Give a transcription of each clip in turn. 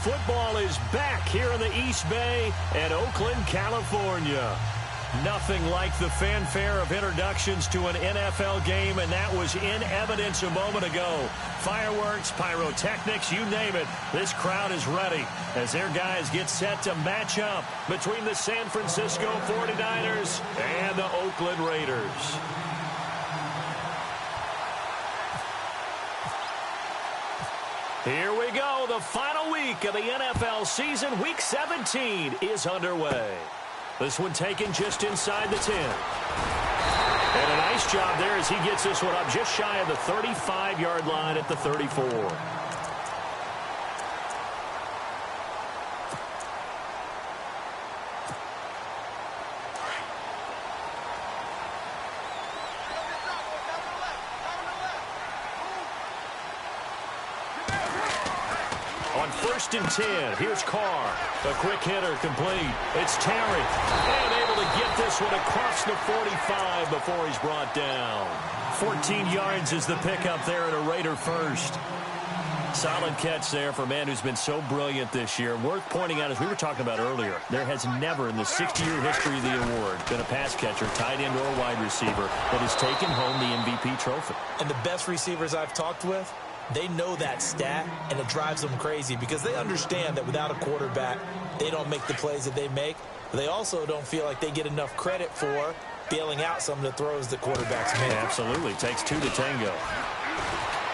football is back here in the East Bay at Oakland, California. Nothing like the fanfare of introductions to an NFL game, and that was in evidence a moment ago. Fireworks, pyrotechnics, you name it. This crowd is ready as their guys get set to match up between the San Francisco 49ers and the Oakland Raiders. Here we go. The final week of the NFL season. Week 17 is underway. This one taken just inside the 10. And a nice job there as he gets this one up just shy of the 35-yard line at the 34. On 1st and 10, here's Carr. A quick hitter complete. It's Terry. And able to get this one across the 45 before he's brought down. 14 yards is the pickup there at a Raider first. Solid catch there for a man who's been so brilliant this year. Worth pointing out, as we were talking about earlier, there has never in the 60-year history of the award been a pass catcher, tight end, or wide receiver that has taken home the MVP trophy. And the best receivers I've talked with, they know that stat, and it drives them crazy because they understand that without a quarterback, they don't make the plays that they make. But they also don't feel like they get enough credit for bailing out some of the throws that quarterbacks make. Absolutely. Takes two to tango.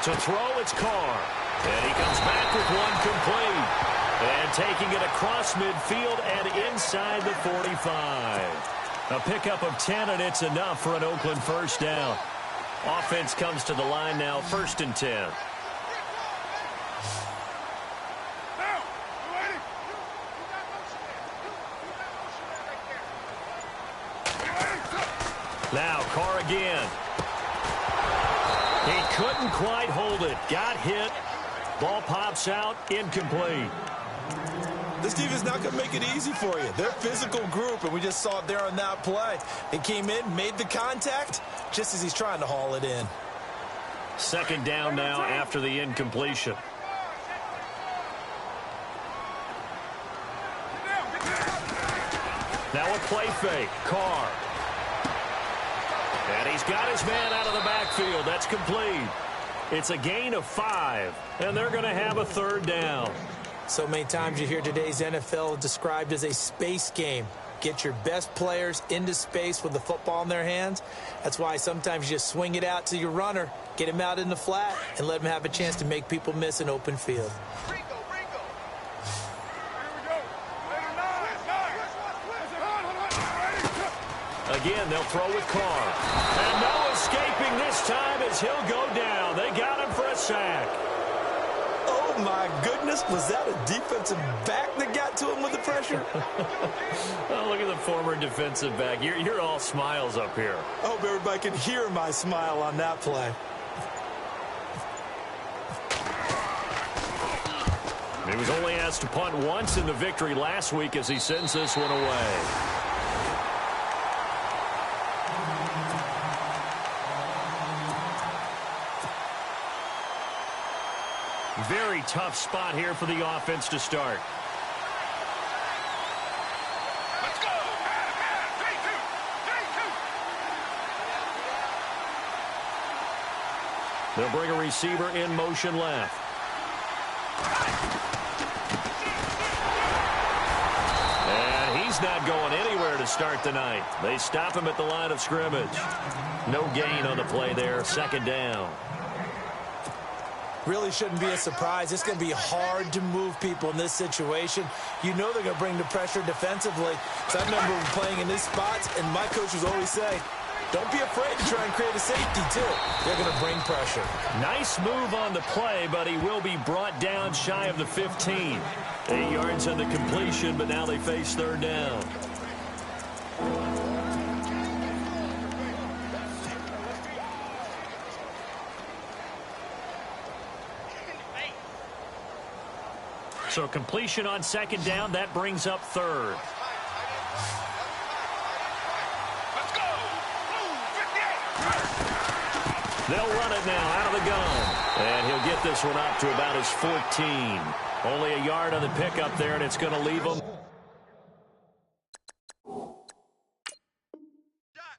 To throw, it's Carr. And he comes back with one complete. And taking it across midfield and inside the 45. A pickup of 10, and it's enough for an Oakland first down. Offense comes to the line now, 1st and 10. Now Carr again. He couldn't quite hold it. Got hit. Ball pops out. Incomplete. This defense is not going to make it easy for you. They're a physical group, and we just saw it there on that play. They came in, made the contact, just as he's trying to haul it in. 2nd down now after the incompletion. Now a play fake. Carr. And he's got his man out of the backfield. That's complete. It's a gain of 5, and they're going to have a 3rd down. So many times you hear today's NFL described as a space game. Get your best players into space with the football in their hands. That's why sometimes you just swing it out to your runner, get him out in the flat, and let him have a chance to make people miss an open field. Again, they'll throw with Carr. And no escaping this time as he'll go down. They got him for a sack. Oh, my goodness. Was that a defensive back that got to him with the pressure? Oh, look at the former defensive back. You're all smiles up here. I hope everybody can hear my smile on that play. He was only asked to punt once in the victory last week as he sends this one away. Very tough spot here for the offense to start. Let's go. 3-2. They'll bring a receiver in motion left. And he's not going anywhere to start the night. They stop him at the line of scrimmage. No gain on the play there. 2nd down. Really shouldn't be a surprise. It's going to be hard to move people in this situation. You know they're going to bring the pressure defensively. So I remember playing in these spots, and my coaches always say, don't be afraid to try and create a safety, too. They're going to bring pressure. Nice move on the play, but he will be brought down shy of the 15. 8 yards on the completion, but now they face 3rd down. So completion on 2nd down, that brings up 3rd. Let's go. Blue 58. They'll run it now out of the gun. And he'll get this one up to about his 14. Only a yard on the pickup there, and it's going to leave them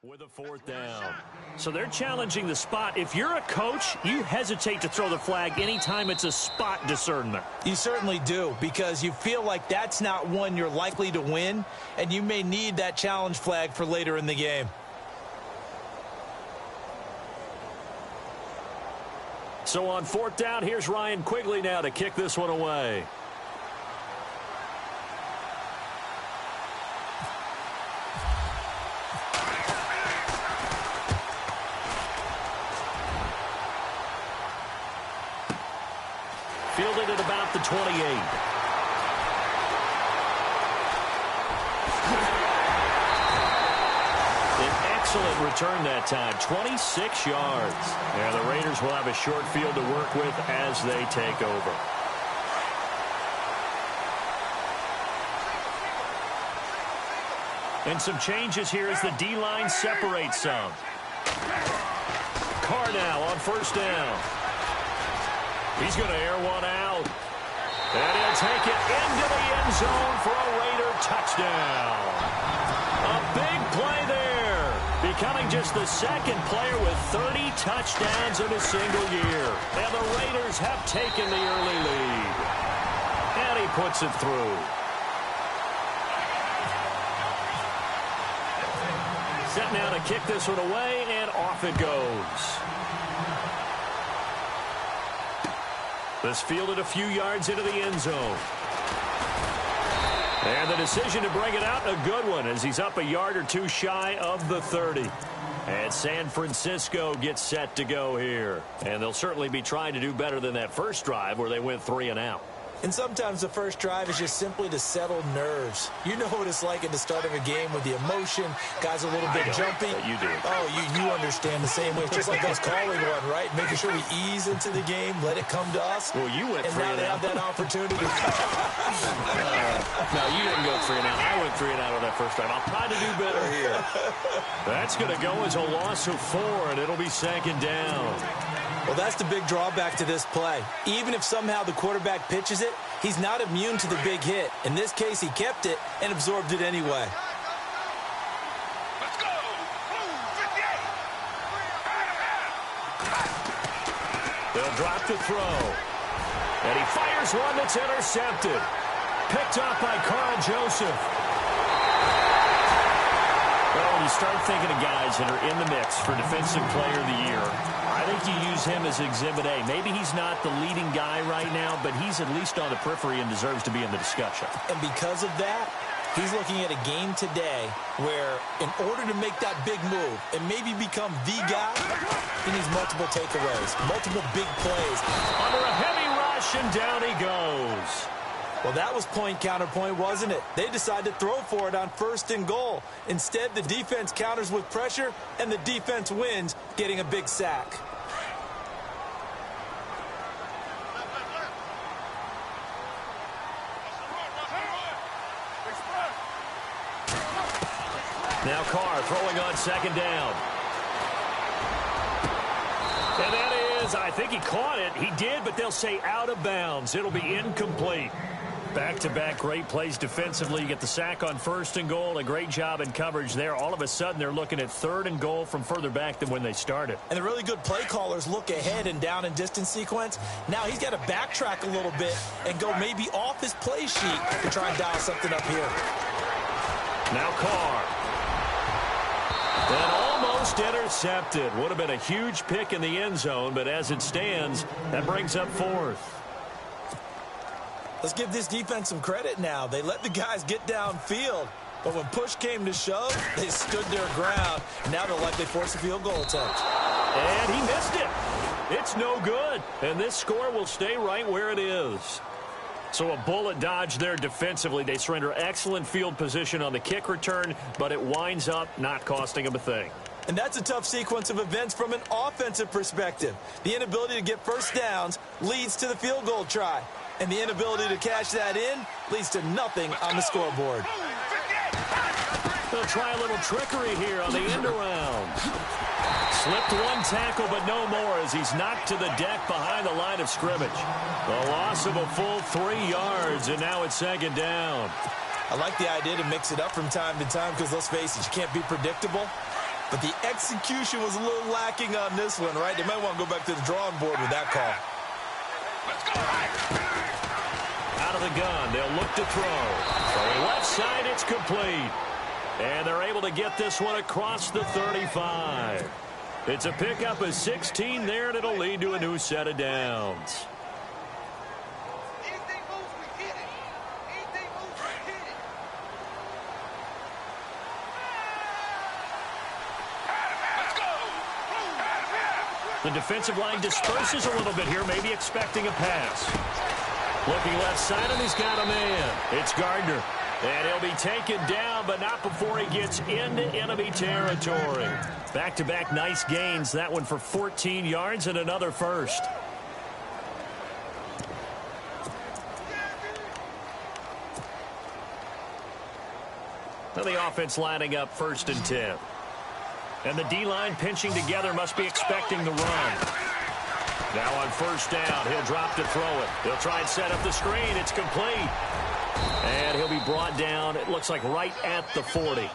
with a 4th down. So they're challenging the spot. If you're a coach, you hesitate to throw the flag anytime it's a spot discernment. You certainly do, because you feel like that's not one you're likely to win, and you may need that challenge flag for later in the game. So on 4th down, here's Ryan Quigley now to kick this one away. Fielded at about the 28. Excellent return that time, 26 yards. Yeah, the Raiders will have a short field to work with as they take over. And some changes here as the D-line separates some. Carr now on 1st down. He's going to air one out. And he'll take it into the end zone for a Raider touchdown. A big play there. Becoming just the 2nd player with 30 touchdowns in a single year. And the Raiders have taken the early lead. And he puts it through. Set now to kick this one away, and off it goes. This fielded a few yards into the end zone. And the decision to bring it out, a good one, as he's up a yard or two shy of the 30. And San Francisco gets set to go here. And they'll certainly be trying to do better than that first drive where they went 3 and out. And sometimes the first drive is just simply to settle nerves. You know what it's like at the start of a game with the emotion. Guys a little bit jumpy. You do. Oh, you understand the same way. It's just like us calling one, right? Making sure we ease into the game, let it come to us. Well, you went 3 and now they have that opportunity. No, you didn't go 3 and out. I went 3 and out on that first drive. I'll try to do better here. That's going to go as a loss of 4, and it'll be 2nd down. Well, that's the big drawback to this play. Even if somehow the quarterback pitches it, he's not immune to the big hit. In this case, he kept it and absorbed it anyway. Let's go! Blue 58! They'll drop the throw. And he fires one that's intercepted. Picked up by Carl Joseph. Well, when you start thinking of guys that are in the mix for Defensive Player of the Year, I think you use him as Exhibit A. Maybe he's not the leading guy right now, but he's at least on the periphery and deserves to be in the discussion. And because of that, he's looking at a game today where in order to make that big move and maybe become the guy, he needs multiple takeaways, multiple big plays. Under a heavy rush, and down he goes. Well, that was point counterpoint, wasn't it? They decided to throw for it on 1st and goal. Instead, the defense counters with pressure, and the defense wins, getting a big sack. Now Carr throwing on 2nd down. And that is, I think he caught it. He did, but they'll say out of bounds. It'll be incomplete. Back-to-back great plays defensively. You get the sack on 1st and goal. A great job in coverage there. All of a sudden, they're looking at 3rd and goal from further back than when they started. And the really good play callers look ahead and down and distance sequence. Now he's got to backtrack a little bit and go maybe off his play sheet to try and dial something up here. Now Carr. And almost intercepted. Would have been a huge pick in the end zone, but as it stands, that brings up 4th. Let's give this defense some credit now. They let the guys get downfield, but when push came to shove, they stood their ground. Now they'll likely force a field goal attempt. And he missed it. It's no good. And this score will stay right where it is. So a bullet dodge there defensively. They surrender excellent field position on the kick return, but it winds up not costing them a thing. And that's a tough sequence of events from an offensive perspective. The inability to get first downs leads to the field goal try. And the inability to cash that in leads to nothing on the scoreboard. They'll try a little trickery here on the end around. Slipped one tackle, but no more as he's knocked to the deck behind the line of scrimmage. A loss of a full 3 yards, and now it's second down. I like the idea to mix it up from time to time because, let's face it, you can't be predictable. But the execution was a little lacking on this one, right? They might want to go back to the drawing board with that call. Let's go. Out of the gun, they'll look to throw. From the left side, it's complete. And they're able to get this one across the 35. It's a pickup of 16 there, and it'll lead to a new set of downs. Anything moves, we hit it. Anything moves, we hit it. Let's go. The defensive line disperses a little bit here, maybe expecting a pass. Looking left side, and he's got a man. It's Gardner. And he'll be taken down, but not before he gets into enemy territory. Back-to-back nice gains. That one for 14 yards and another first. Now the offense lining up 1st and 10. And the D-line pinching together, must be expecting the run. Now on 1st down, he'll drop to throw it. He'll try and set up the screen. It's complete. And he'll be brought down, it looks like, right at the 40.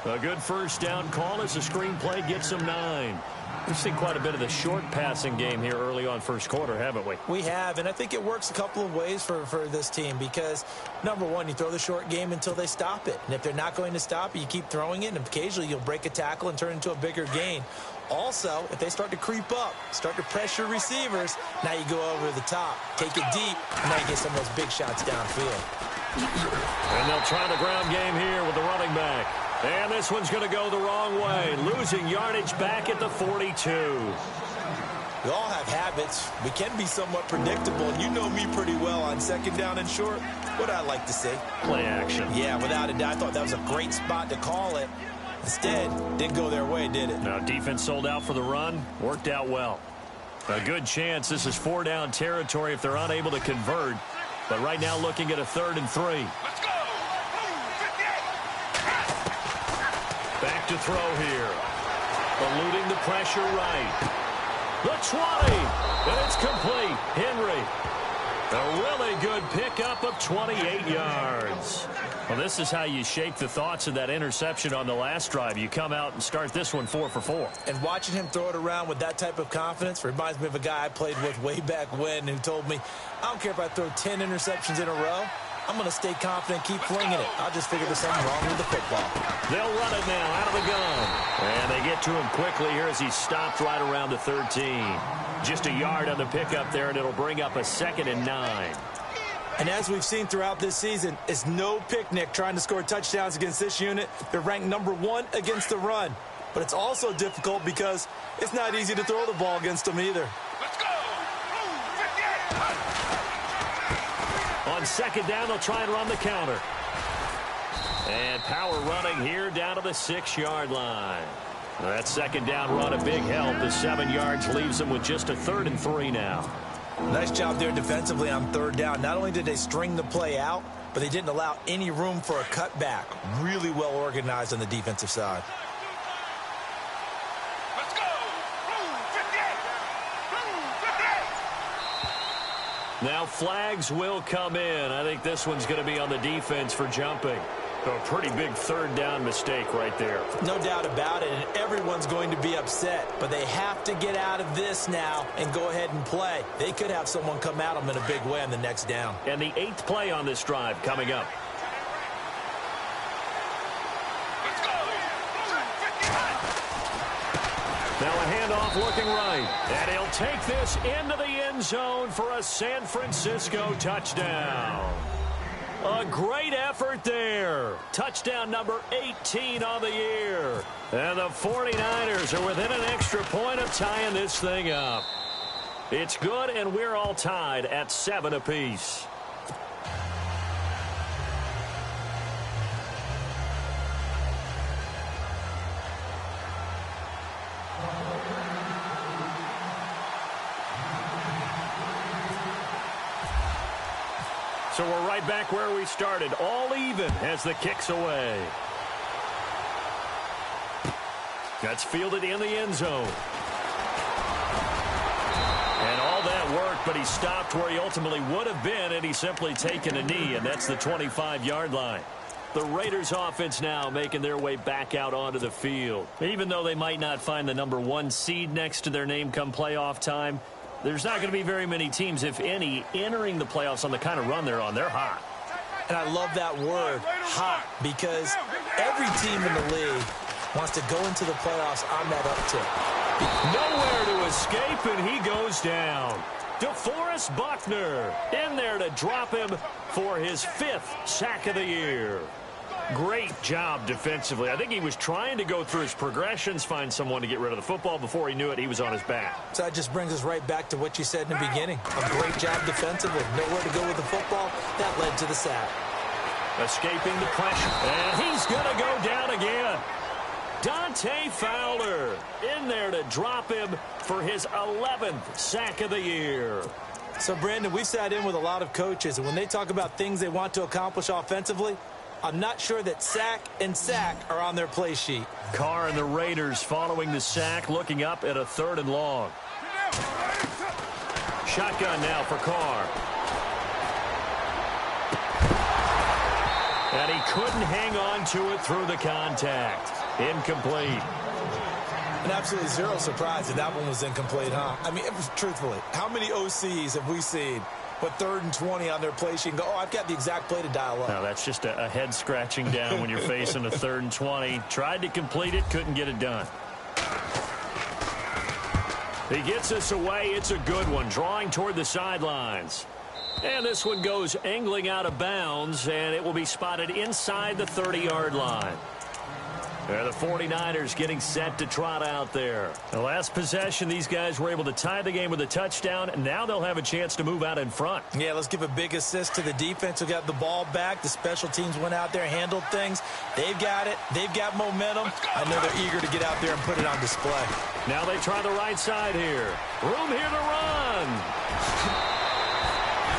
A good 1st down call as the screenplay gets him 9. We've seen quite a bit of the short passing game here early on 1st quarter, haven't we? We have, and I think it works a couple of ways for this team because, number one, you throw the short game until they stop it. And if they're not going to stop it, you keep throwing it, and occasionally you'll break a tackle and turn it into a bigger gain. Also, if they start to creep up, start to pressure receivers, now you go over the top, take it deep, and now you get some of those big shots downfield. And they'll try the ground game here with the running back. And this one's going to go the wrong way, losing yardage back at the 42. We all have habits. We can be somewhat predictable, and you know me pretty well on 2nd down and short. What I like to say? Play action. Yeah, without a doubt. I thought that was a great spot to call it. Instead, didn't go their way, did it? Now, defense sold out for the run. Worked out well. A good chance this is 4-down territory if they're unable to convert. But right now looking at a 3rd and 3. Let's go. Back to throw here. Eluding the pressure right. The 20. And it's complete. Henry. A really good pickup of 28 yards. Well, this is how you shake the thoughts of that interception on the last drive. You come out and start this one 4 for 4. And watching him throw it around with that type of confidence reminds me of a guy I played with way back when who told me, I don't care if I throw 10 interceptions in a row. I'm going to stay confident, keep flinging it. I'll just figure there's something wrong with the football. They'll run it now out of the gun. And they get to him quickly here as he stopped right around the 13. Just a yard on the pickup there, and it'll bring up a 2nd and 9. And as we've seen throughout this season, it's no picnic trying to score touchdowns against this unit. They're ranked number 1 against the run. But it's also difficult because it's not easy to throw the ball against them either. Let's go. On 2nd down, they'll try and run the counter. And power running here down to the 6-yard line. That 2nd down run a big help. The 7 yards leaves them with just a 3rd and 3 now. Nice job there defensively on 3rd down. Not only did they string the play out, but they didn't allow any room for a cutback. Really well organized on the defensive side. Let's go. 58. Now flags will come in. I think this one's going to be on the defense for jumping. A pretty big 3rd down mistake right there. No doubt about it, and everyone's going to be upset. But they have to get out of this now and go ahead and play. They could have someone come at them in a big way on the next down. And the 8th play on this drive coming up. Let's go. Now a handoff looking right. And he'll take this into the end zone for a San Francisco touchdown. A great effort there. Touchdown number 18 on the year. And the 49ers are within an extra point of tying this thing up. It's good, and we're all tied at 7 apiece. So we're right back where we started, all even as the kick's away. That's fielded in the end zone. And all that worked, but he stopped where he ultimately would have been, and he's simply taken a knee, and that's the 25-yard line. The Raiders offense now making their way back out onto the field. Even though they might not find the number 1 seed next to their name come playoff time, there's not going to be very many teams, if any, entering the playoffs on the kind of run they're on. They're hot. And I love that word, hot, because every team in the league wants to go into the playoffs on that uptick. Nowhere to escape, and he goes down. DeForest Buckner in there to drop him for his 5th sack of the year. Great job defensively. I think he was trying to go through his progressions, find someone to get rid of the football. Before he knew it, he was on his back. So that just brings us right back to what you said in the beginning. A great job defensively. Nowhere to go with the football. That led to the sack. Escaping the pressure. And he's going to go down again. Dante Fowler in there to drop him for his 11th sack of the year. So, Brandon, we sat in with a lot of coaches, and when they talk about things they want to accomplish offensively, I'm not sure that sack and sack are on their play sheet. Carr and the Raiders following the sack, looking up at a 3rd and long. Shotgun now for Carr. And he couldn't hang on to it through the contact. Incomplete. And absolutely zero surprise that that one was incomplete, huh? I mean, truthfully, how many OCs have we seen put 3rd and 20 on their play sheet and go, oh, I've got the exact play to dial up? No, that's just a head scratching down when you're facing a 3rd and 20. Tried to complete it, couldn't get it done. He gets us away. It's a good one, drawing toward the sidelines. And this one goes angling out of bounds, and it will be spotted inside the 30-yard line. The 49ers getting set to trot out there. The last possession, these guys were able to tie the game with a touchdown, and now they'll have a chance to move out in front. Yeah, let's give a big assist to the defense who got the ball back. The special teams went out there, handled things. They've got it. They've got momentum. I know they're eager to get out there and put it on display. Now they try the right side here. Room here to run.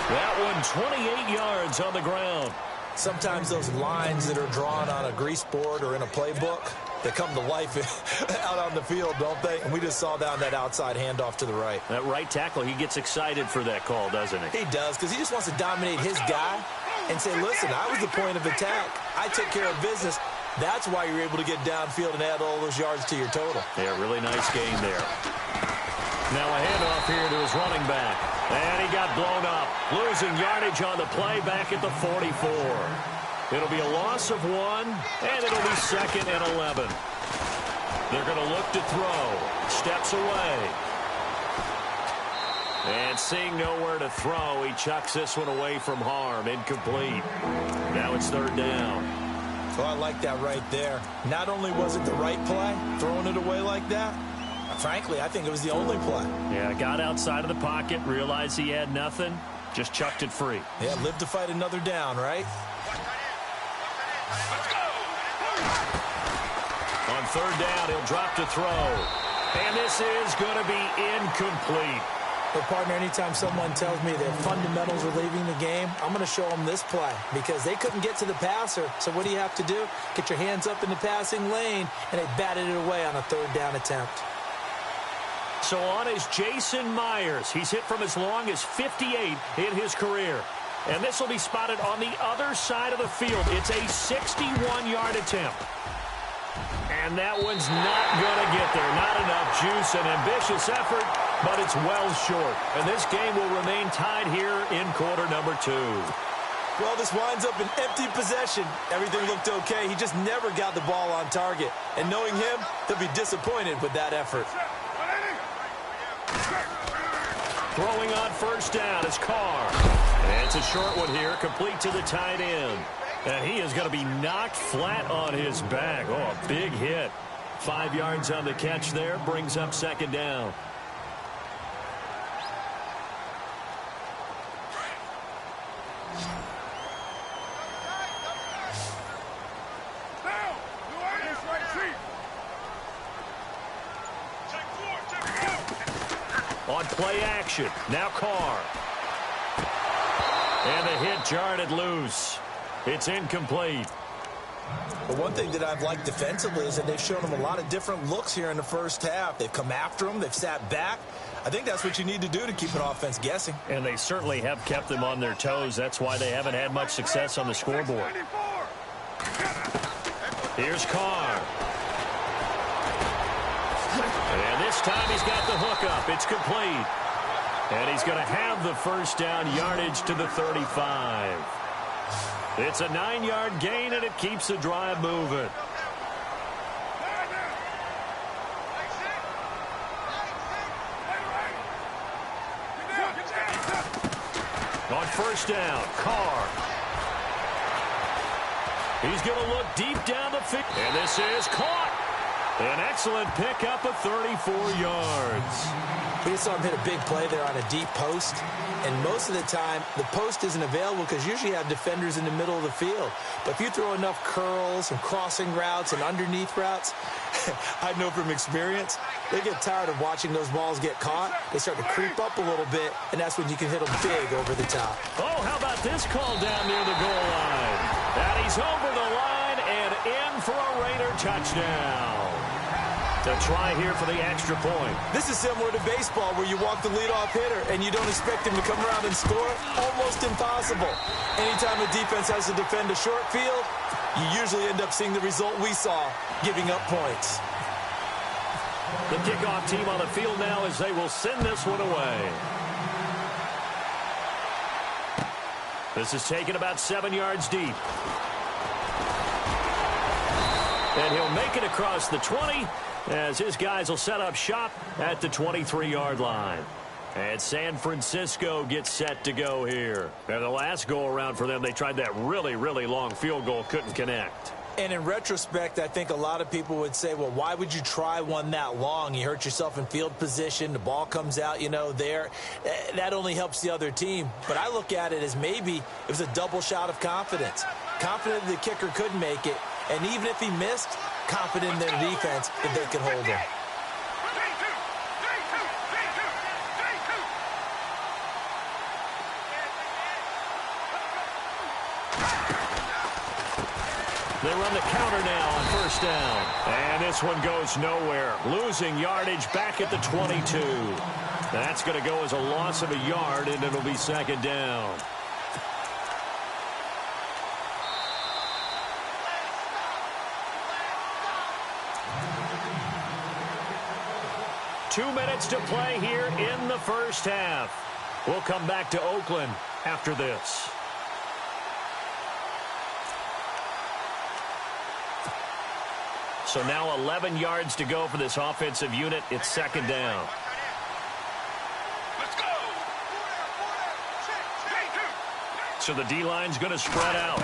That one 28 yards on the ground. Sometimes those lines that are drawn on a grease board or in a playbook, they come to life out on the field, don't they? And we just saw down that outside handoff to the right. That right tackle, he gets excited for that call, doesn't he? He does, because he just wants to dominate his guy and say, listen, I was the point of attack. I took care of business. That's why you're able to get downfield and add all those yards to your total. Yeah, really nice game there. Now a handoff here to his running back. And he got blown up. Losing yardage on the play back at the 44. It'll be a loss of 1, and it'll be 2nd and 11. They're going to look to throw. Steps away. And seeing nowhere to throw, he chucks this one away from harm. Incomplete. Now it's 3rd down. Well, I like that right there. Not only was it the right play, throwing it away like that, frankly, I think it was the only play. Yeah, got outside of the pocket, realized he had nothing, just chucked it free. Yeah, live to fight another down, right? On 3rd down, he'll drop to throw. And this is going to be incomplete. But, partner, anytime someone tells me that fundamentals are leaving the game, I'm going to show them this play because they couldn't get to the passer. So what do you have to do? Get your hands up in the passing lane, and they batted it away on a 3rd down attempt. So on is Jason Myers. He's hit from as long as 58 in his career. And this will be spotted on the other side of the field. It's a 61-yard attempt. And that one's not going to get there. Not enough juice, an ambitious effort, but it's well short. And this game will remain tied here in quarter number 2. Well, this winds up an empty possession. Everything looked okay. He just never got the ball on target. And knowing him, he'll be disappointed with that effort. Throwing on 1st down is Carr. And it's a short one here, complete to the tight end. And he is going to be knocked flat on his back. Oh, a big hit. 5 yards on the catch there, brings up 2nd down. On play action, now Carr. And the hit jarred it loose. It's incomplete. But one thing that I've liked defensively is that they've shown them a lot of different looks here in the first half. They've come after them. They've sat back. I think that's what you need to do to keep an offense guessing. And they certainly have kept them on their toes. That's why they haven't had much success on the scoreboard. Here's Carr. And this time he's got the hook up. It's complete. And he's going to have the first down, yardage to the 35. It's a 9-yard gain, and it keeps the drive moving. On first down, Carr. He's going to look deep down the field. And this is caught. An excellent pickup of 34 yards. We just saw him hit a big play there on a deep post. And most of the time, the post isn't available because usually you have defenders in the middle of the field. But if you throw enough curls and crossing routes and underneath routes, I know from experience, they get tired of watching those balls get caught. They start to creep up a little bit, and that's when you can hit them big over the top. Oh, how about this call down near the goal line? And he's over the line and in for a Raider touchdown. To try here for the extra point. This is similar to baseball where you walk the leadoff hitter and you don't expect him to come around and score. Almost impossible. Anytime a defense has to defend a short field, you usually end up seeing the result we saw, giving up points. The kickoff team on the field now as they will send this one away. This is taken about 7 yards deep. And he'll make it across the 20 as his guys will set up shop at the 23-yard line. And San Francisco gets set to go here. And the last go-around for them, they tried that really, really long field goal, couldn't connect. And in retrospect, I think a lot of people would say, well, why would you try one that long? You hurt yourself in field position. The ball comes out, there. That only helps the other team. But I look at it as maybe it was a double shot of confidence. Confident the kicker could make it. And even if he missed, confident in their defense that they could hold him. They run the counter now on first down. And this one goes nowhere. Losing yardage back at the 22. That's going to go as a loss of a yard, and it'll be second down. Two minutes to play here in the first half. We'll come back to Oakland after this. So now 11 yards to go for this offensive unit. It's second down. Let's go. So the D-line's going to spread out.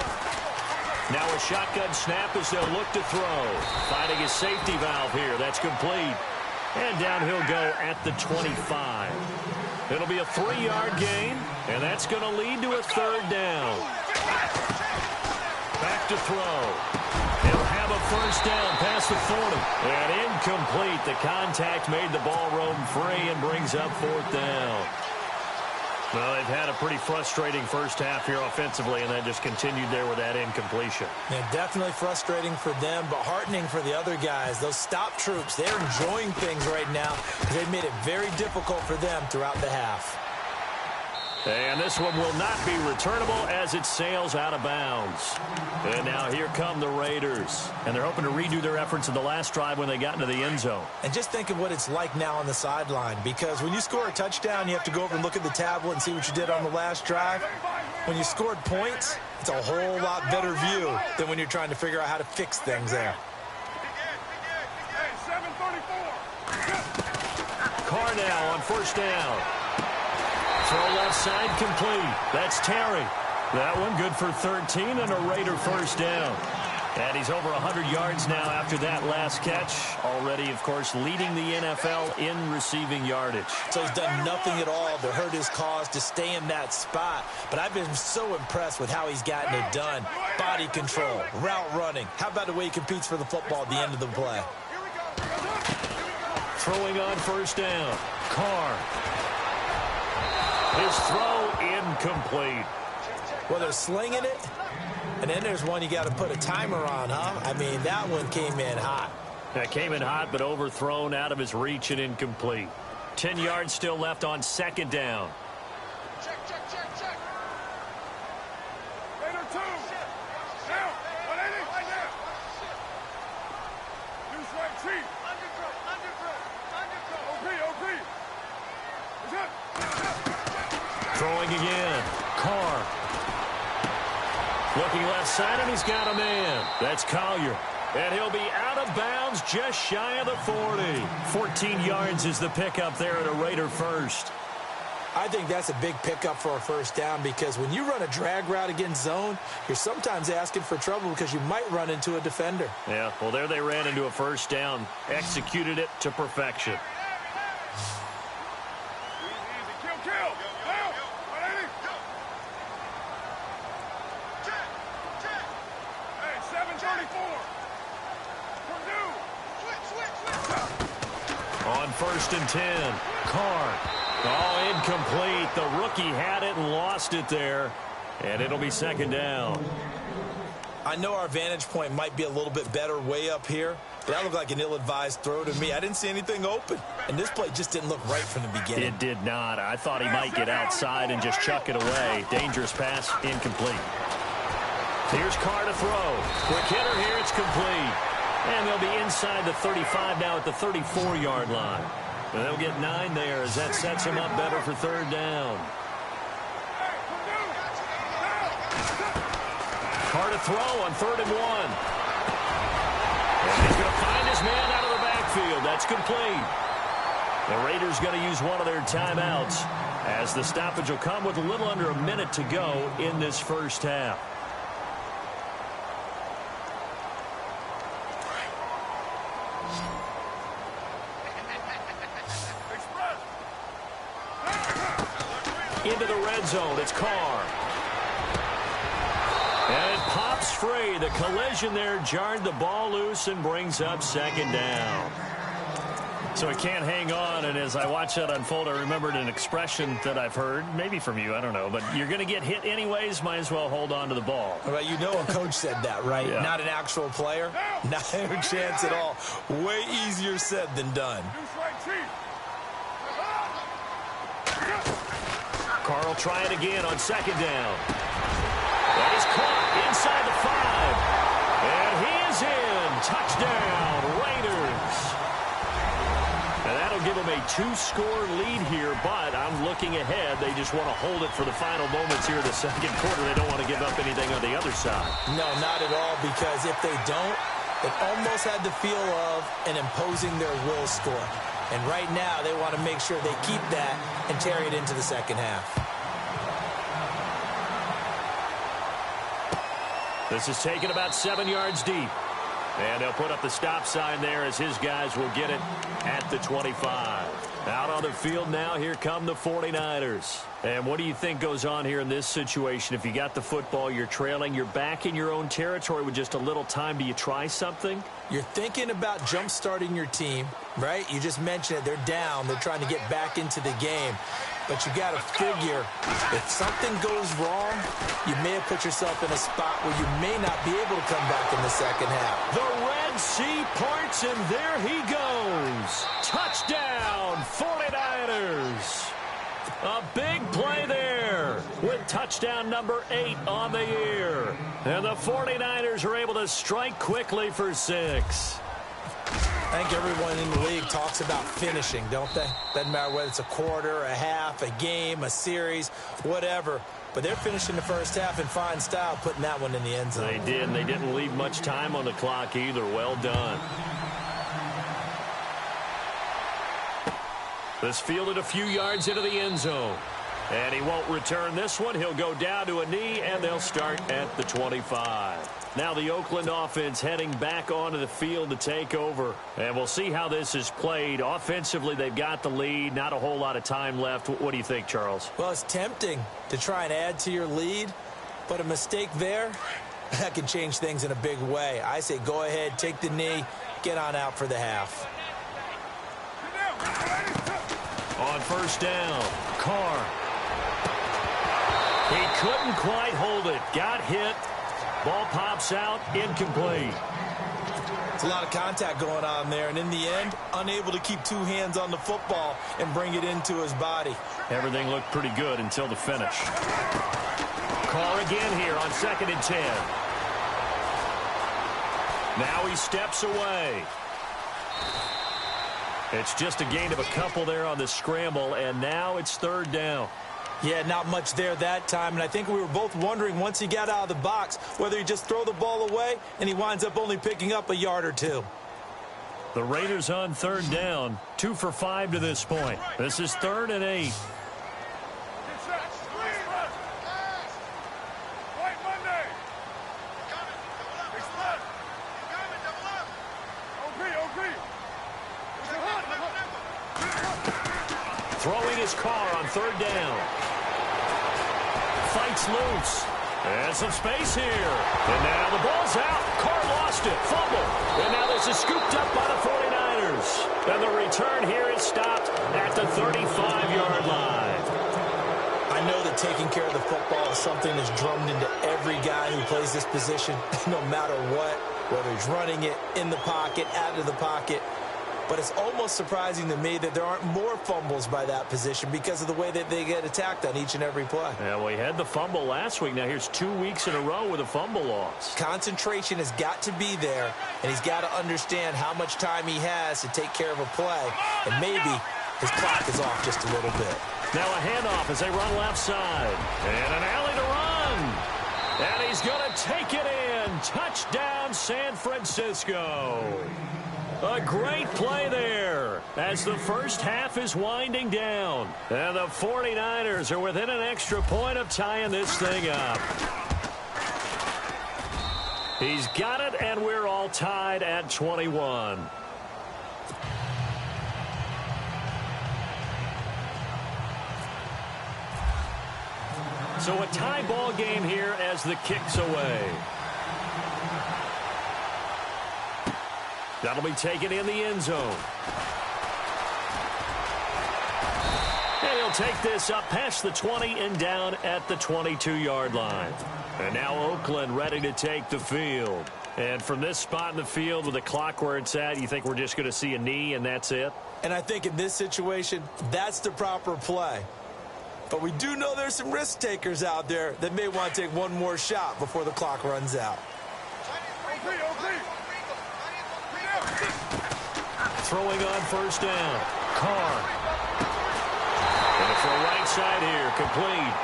Now a shotgun snap as they'll look to throw. Finding his safety valve here. That's complete. And down he'll go at the 25. It'll be a 3-yard gain, and that's going to lead to a third down. Back to throw. He'll have a first down past the 40. And incomplete. The contact made the ball roam free and brings up fourth down. Well, they've had a pretty frustrating first half here offensively, and then just continued there with that incompletion. Yeah, definitely frustrating for them, but heartening for the other guys. Those stop troops, they're enjoying things right now. They've made it very difficult for them throughout the half. And this one will not be returnable as it sails out of bounds. And now here come the Raiders. And they're hoping to redo their efforts in the last drive when they got into the end zone. And just think of what it's like now on the sideline, because when you score a touchdown, you have to go over and look at the tablet and see what you did on the last drive. When you scored points, it's a whole lot better view than when you're trying to figure out how to fix things there. Carr now on first down. Throw left side complete. That's Terry. That one good for 13 and a Raider first down. And he's over 100 yards now after that last catch. Already, of course, leading the NFL in receiving yardage. So he's done nothing at all to hurt his cause, to stay in that spot. But I've been so impressed with how he's gotten it done. Body control, route running. How about the way he competes for the football at the end of the play? Throwing on first down. Carr. His throw incomplete. Well, they're slinging it, And then there's one you got to put a timer on, huh? I mean, that one came in hot. That came in hot, but overthrown, out of his reach, and incomplete. 10 yards still left on second down. Check. Raider 2. Now, 180. Right now. Use right cheek. Underthrow. OP. Is it? Throwing again. Carr. Looking left side, and he's got a man. That's Collier. And he'll be out of bounds just shy of the 40. 14 yards is the pickup there at a Raider first. I think that's a big pickup for a first down because when you run a drag route against zone, you're sometimes asking for trouble because you might run into a defender. Yeah, well, there they ran into a first down. Executed it to perfection. Easy. Kill. Now, 180. Check. Hey, 734. On 1st and 10, Carr. Oh, incomplete. The rookie had it and lost it there. And it'll be second down. I know our vantage point might be a little bit better way up here, but that looked like an ill-advised throw to me. I didn't see anything open, and this play just didn't look right from the beginning. It did not. I thought he might get outside and just chuck it away. Dangerous pass, incomplete. Here's Carr to throw. Quick hitter here, it's complete. And they'll be inside the 35 now at the 34-yard line. And they'll get 9 there as that sets them up better for third down. Carr to throw on 3rd and 1. And he's going to find his man out of the backfield. That's complete. The Raiders going to use one of their timeouts as the stoppage will come with a little under a minute to go in this first half. Into the red zone, it's Carr. And it pops free. The collision there jarred the ball loose and brings up second down. So he can't hang on, and as I watch that unfold, I remembered an expression that I've heard, maybe from you, I don't know, but you're going to get hit anyways, might as well hold on to the ball. Well, you know a coach said that, right? Yeah. Not an actual player. Not a chance at all. Way easier said than done. Carr will try it again on second down. That is caught inside the 5. And he is in. Touchdown, Raiders. And that'll give them a 2-score lead here, but I'm looking ahead. They just want to hold it for the final moments here in the second quarter. They don't want to give up anything on the other side. No, not at all, because if they don't, it almost had the feel of an imposing their will score. And right now, they want to make sure they keep that and carry it into the second half. This is taken about 7 yards deep. And they'll put up the stop sign there as his guys will get it at the 25. Out on the field now, here come the 49ers. And what do you think goes on here in this situation? If you got the football, you're trailing, you're back in your own territory with just a little time. Do you try something? You're thinking about jump-starting your team, right? You just mentioned it. They're down. They're trying to get back into the game. But you got to figure, if something goes wrong, you may have put yourself in a spot where you may not be able to come back in the second half. The Red Sea parts, and there he goes. Touchdown, 49ers. A big play there with touchdown number 8 on the year. And the 49ers are able to strike quickly for 6. I think everyone in the league talks about finishing, don't they? Doesn't matter whether it's a quarter, a half, a game, a series, whatever. But they're finishing the first half in fine style, putting that one in the end zone. They did, and they didn't leave much time on the clock either. Well done. This fielded a few yards into the end zone. And he won't return this one. He'll go down to a knee, and they'll start at the 25. Now the Oakland offense heading back onto the field to take over. And we'll see how this is played. Offensively, they've got the lead. Not a whole lot of time left. What do you think, Charles? Well, it's tempting to try and add to your lead, but a mistake there, that can change things in a big way. I say go ahead, take the knee, get on out for the half. On first down, Carr. He couldn't quite hold it. Got hit. Ball pops out, incomplete. It's a lot of contact going on there, and in the end, unable to keep two hands on the football and bring it into his body. Everything looked pretty good until the finish. Carr again here on 2nd and 10. Now he steps away. It's just a gain of a couple there on the scramble, and now it's 3rd down. Yeah, not much there that time, and I think we were both wondering once he got out of the box whether he'd just throw the ball away, and he winds up only picking up a yard or two. The Raiders on 3rd down, 2 for 5 to this point. This is 3rd and 8. Throwing his Carr on 3rd down. Fights loose. And some space here. And now the ball's out. Carr lost it. Fumble. And now this is scooped up by the 49ers. And the return here is stopped at the 35-yard line. I know that taking care of the football is something that's drummed into every guy who plays this position, no matter what, whether he's running it, in the pocket, out of the pocket. But it's almost surprising to me that there aren't more fumbles by that position because of the way that they get attacked on each and every play. Yeah, well, he had the fumble last week. Now here's 2 weeks in a row with a fumble loss. Concentration has got to be there, and he's got to understand how much time he has to take care of a play. And maybe his clock is off just a little bit. Now a handoff as they run left side. And an alley to run. And he's going to take it in. Touchdown, San Francisco. A great play there as the first half is winding down. And the 49ers are within an extra point of tying this thing up. He's got it, and we're all tied at 21. So a tie ball game here as the kick's away. That'll be taken in the end zone. And he'll take this up past the 20 and down at the 22-yard line. And now Oakland ready to take the field. And from this spot in the field with the clock where it's at, you think we're just going to see a knee and that's it? And I think in this situation, that's the proper play. But we do know there's some risk takers out there that may want to take one more shot before the clock runs out. Throwing on 1st down. Carr. And it's the right side here, complete.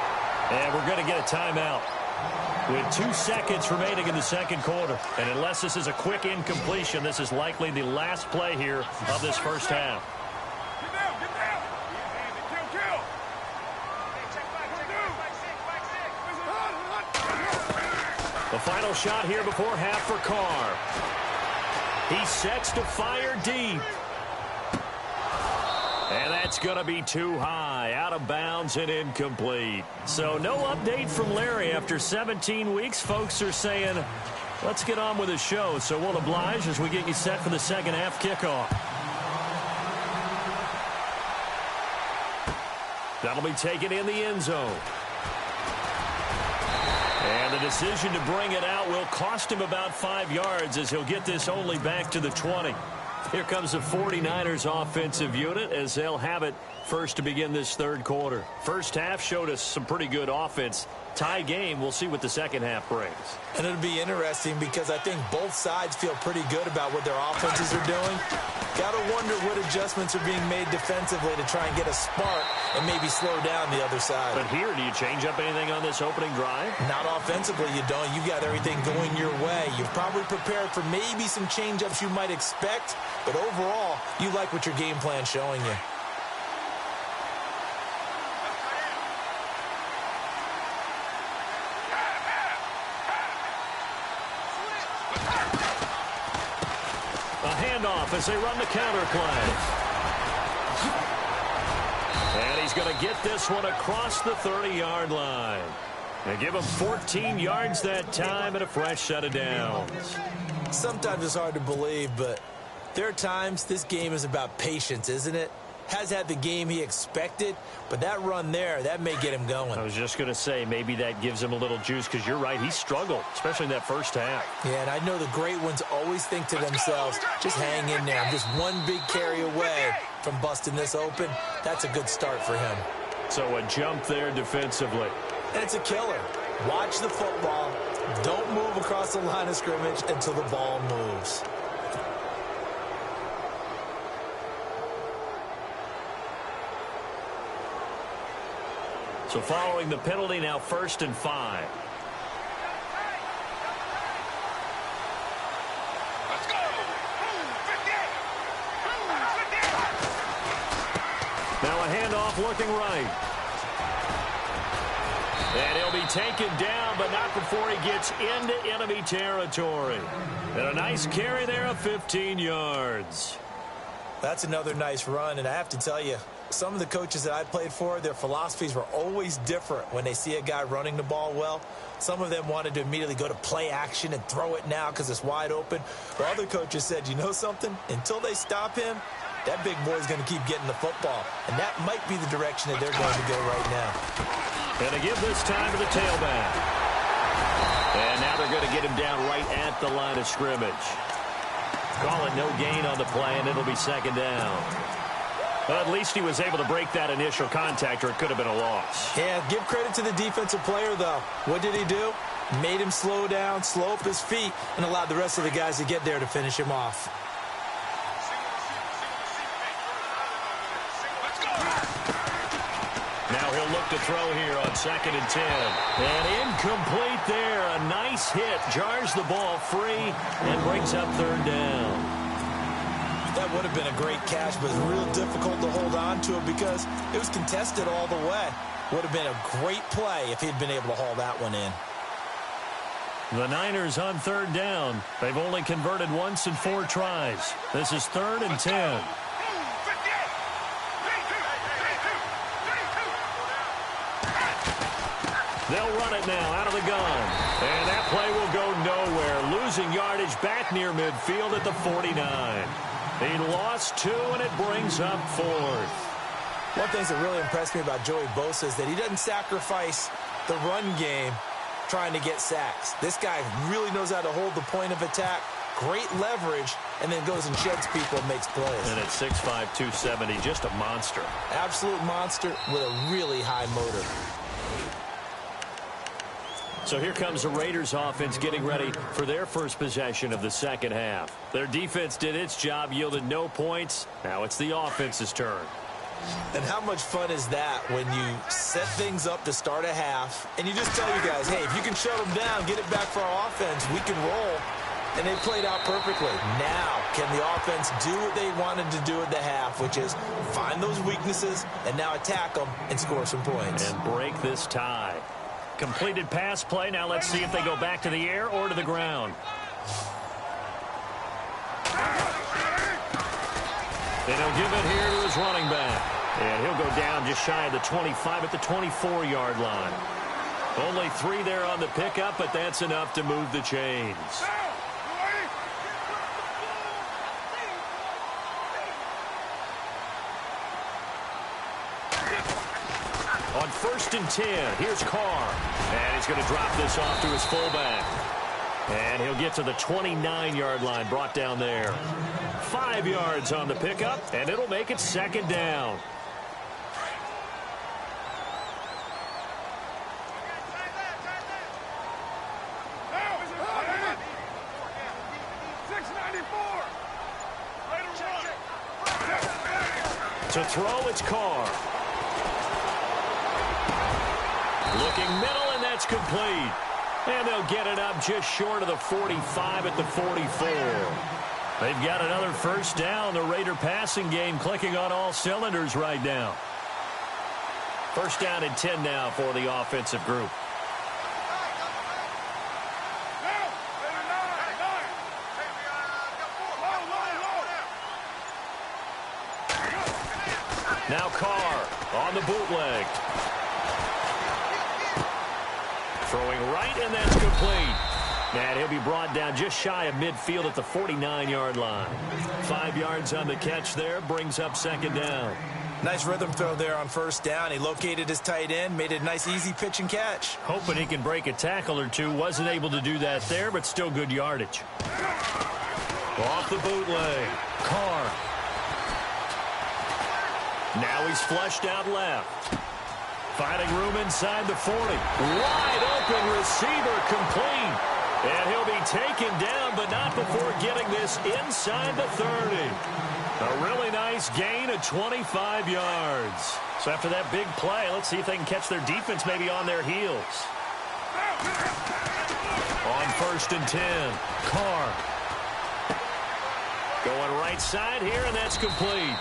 And we're going to get a timeout. With 2 seconds remaining in the 2nd quarter. And unless this is a quick incompletion, this is likely the last play here of this first half. Get down, get down. Kill. The final shot here before half for Carr. He sets to fire deep. And that's going to be too high, out of bounds and incomplete. So no update from Larry after 17 weeks. Folks are saying, let's get on with the show. So we'll oblige as we get you set for the second half kickoff. That'll be taken in the end zone. And the decision to bring it out will cost him about 5 yards as he'll get this only back to the 20. Here comes the 49ers offensive unit as they'll have it first to begin this 3rd quarter. First half showed us some pretty good offense. Tie game, we'll see what the second half brings. And it'll be interesting because I think both sides feel pretty good about what their offenses are doing. Got to wonder what adjustments are being made defensively to try and get a spark and maybe slow down the other side. But here, do you change up anything on this opening drive? Not offensively, you don't. You've got everything going your way. You've probably prepared for maybe some change-ups you might expect, but overall, you like what your game plan's showing you. A handoff as they run the counter play. And he's going to get this one across the 30-yard line. They give him 14 yards that time and a fresh set of downs. Sometimes it's hard to believe, but there are times this game is about patience, isn't it? has had the game he expected, but that run there, that may get him going. I was just going to say, maybe that gives him a little juice, because you're right, he struggled, especially in that first half. Yeah, and I know the great ones always think to themselves, just hang in there. I'm just one big carry away from busting this open. That's a good start for him. So a jump there defensively. And it's a killer. Watch the football. Don't move across the line of scrimmage until the ball moves. So following the penalty, now 1st and 5. Let's go. Now a handoff looking right. And he'll be taken down, but not before he gets into enemy territory. And a nice carry there of 15 yards. That's another nice run, and I have to tell you, some of the coaches that I played for, their philosophies were always different when they see a guy running the ball well. Some of them wanted to immediately go to play action and throw it now because it's wide open. While other coaches said, you know something? Until they stop him, that big boy's going to keep getting the football. And that might be the direction that they're going to go right now. And to give this time to the tailback. And now they're going to get him down right at the line of scrimmage. Call it no gain on the play, and it'll be 2nd down. Well, at least he was able to break that initial contact, or it could have been a loss. Yeah, give credit to the defensive player, though. What did he do? Made him slow down, slow up his feet, and allowed the rest of the guys to get there to finish him off. Now he'll look to throw here on 2nd and 10. And incomplete there. A nice hit. Jars the ball free and brings up 3rd down. That would have been a great catch, but it's real difficult to hold on to it because it was contested all the way. Would have been a great play if he'd been able to haul that one in. The Niners on 3rd down. They've only converted once in 4 tries. This is 3rd and 10. They'll run it now out of the gun. And that play will go nowhere. Losing yardage back near midfield at the 49. He lost 2, and it brings up 4th. One of the things that really impressed me about Joey Bosa is that he doesn't sacrifice the run game trying to get sacks. This guy really knows how to hold the point of attack, great leverage, and then goes and sheds people and makes plays. And at 6'5", 270, just a monster. Absolute monster with a really high motor. So here comes the Raiders offense getting ready for their first possession of the 2nd half. Their defense did its job, yielded no points. Now it's the offense's turn. And how much fun is that when you set things up to start a half and you just tell your guys, hey, if you can shut them down, get it back for our offense, we can roll. And they played out perfectly. Now, can the offense do what they wanted to do at the half, which is find those weaknesses and now attack them and score some points. And break this tie. Completed pass play. Now let's see if they go back to the air or to the ground. And he'll give it here to his running back. And he'll go down just shy of the 25 at the 24-yard line. Only 3 there on the pickup, but that's enough to move the chains. On 1st and 10, here's Carr. And he's going to drop this off to his fullback. And he'll get to the 29-yard line, brought down there. 5 yards on the pickup, and it'll make it 2nd down. To throw, it's Carr. Looking middle, and that's complete. And they'll get it up just short of the 45 at the 44. They've got another 1st down. The Raider passing game clicking on all cylinders right now. 1st down and 10 now for the offensive group. Now Carr on the bootleg. Throwing right, and that's complete. And he'll be brought down just shy of midfield at the 49-yard line. 5 yards on the catch there, brings up 2nd down. Nice rhythm throw there on first down. He located his tight end, made it a nice, easy pitch and catch. Hoping he can break a tackle or two. Wasn't able to do that there, but still good yardage. Off the bootleg. Carr. Now he's flushed out left. Finding room inside the 40. Wide open receiver complete. And he'll be taken down, but not before getting this inside the 30. A really nice gain of 25 yards. So after that big play, let's see if they can catch their defense maybe on their heels. On 1st and 10, Carr. Going right side here, and that's complete.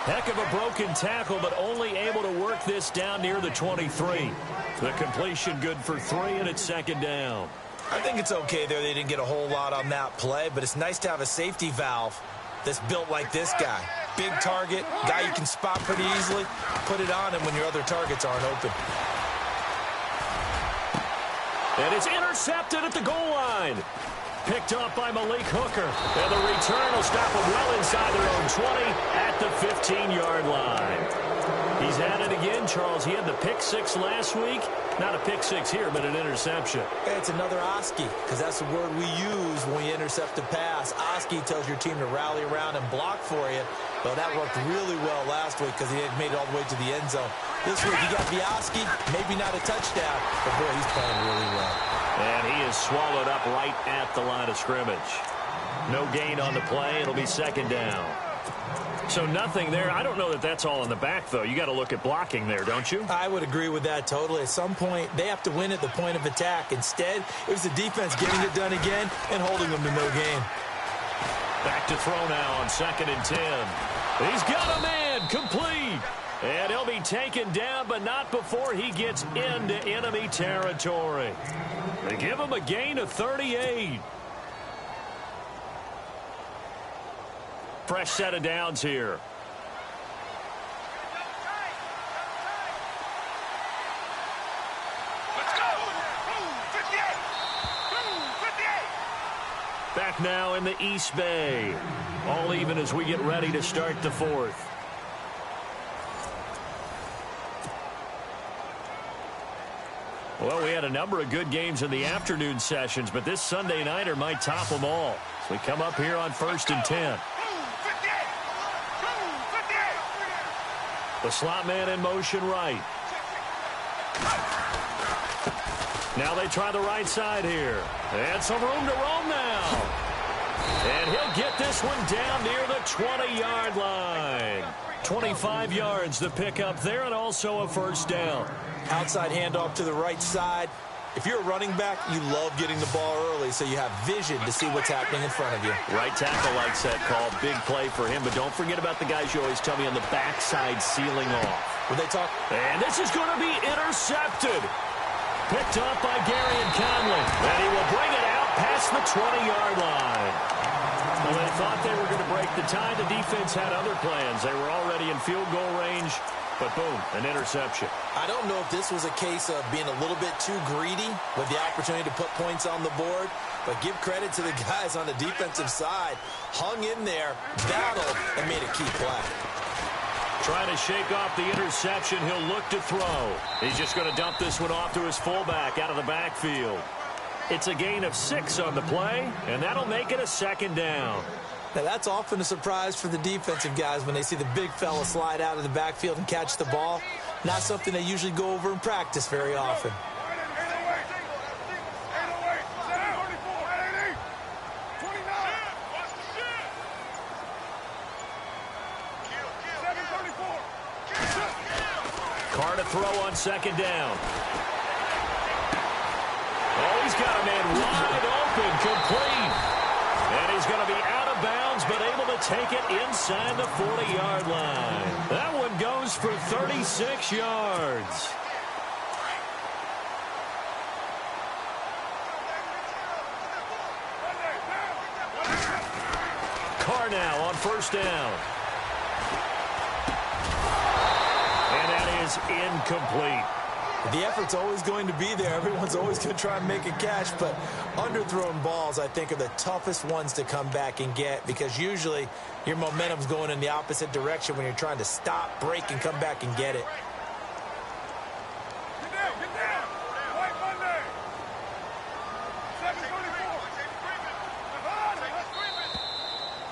Heck of a broken tackle, but only able to work this down near the 23. The completion good for 3, and it's 2nd down. I think it's okay there. They didn't get a whole lot on that play, but it's nice to have a safety valve that's built like this guy. Big target, guy you can spot pretty easily. Put it on him when your other targets aren't open. And it's intercepted at the goal line. Picked up by Malik Hooker. And the return will stop them well inside their own 20 at the 15-yard line. He's at it again, Charles. He had the pick 6 last week. Not a pick 6 here, but an interception. Hey, it's another Oski, because that's the word we use when we intercept a pass. Oski tells your team to rally around and block for you. Well, that worked really well last week because he had made it all the way to the end zone. This week, you got the Oski, maybe not a touchdown, but boy, he's playing really well. And he is swallowed up right at the line of scrimmage. No gain on the play. It'll be 2nd down. So nothing there. I don't know that that's all in the back, though. You got to look at blocking there, don't you? I would agree with that totally. At some point, they have to win at the point of attack. Instead, it was the defense getting it done again and holding them to no gain. Back to throw now on 2nd and 10. He's got a man complete. And he'll be taken down, but not before he gets into enemy territory. They give him a gain of 38. Fresh set of downs here. Let's go. 58. 58. Back now in the East Bay. All even as we get ready to start the 4th. Well, we had a number of good games in the afternoon sessions, but this Sunday nighter might top them all. So we come up here on 1st and 10. The slot man in motion right. Now they try the right side here. And some room to roam now. And he'll get this one down near the 20-yard line. 25 yards the pickup there, and also a 1st down. Outside handoff to the right side. If you're a running back, you love getting the ball early so you have vision to see what's happening in front of you. Right tackle likes that call. Big play for him, but don't forget about the guys you always tell me on the backside sealing off. When they talk, and this is going to be intercepted. Picked up by Gary and Conley. And he will bring it out past the 20-yard line. Well, they thought they were going to break the tie. The defense had other plans. They were already in field goal range. But boom, an interception. I don't know if this was a case of being a little bit too greedy with the opportunity to put points on the board, but give credit to the guys on the defensive side. Hung in there, battled, and made a key play. Trying to shake off the interception. He'll look to throw. He's just going to dump this one off to his fullback out of the backfield. It's a gain of 6 on the play, and that'll make it a 2nd down. Now, that's often a surprise for the defensive guys when they see the big fella slide out of the backfield and catch the ball. Not something they usually go over in practice very often. Carr to throw on 2nd down. Oh, he's got a man wide open, complete. And he's going to be out of bounds, but able to take it inside the 40-yard line. That one goes for 36 yards. Carr now on 1st down. And that is incomplete. The effort's always going to be there. Everyone's always going to try and make a catch, but underthrown balls, I think, are the toughest ones to come back and get because usually your momentum's going in the opposite direction when you're trying to stop, break, and come back and get it. Get down, get down. White Monday.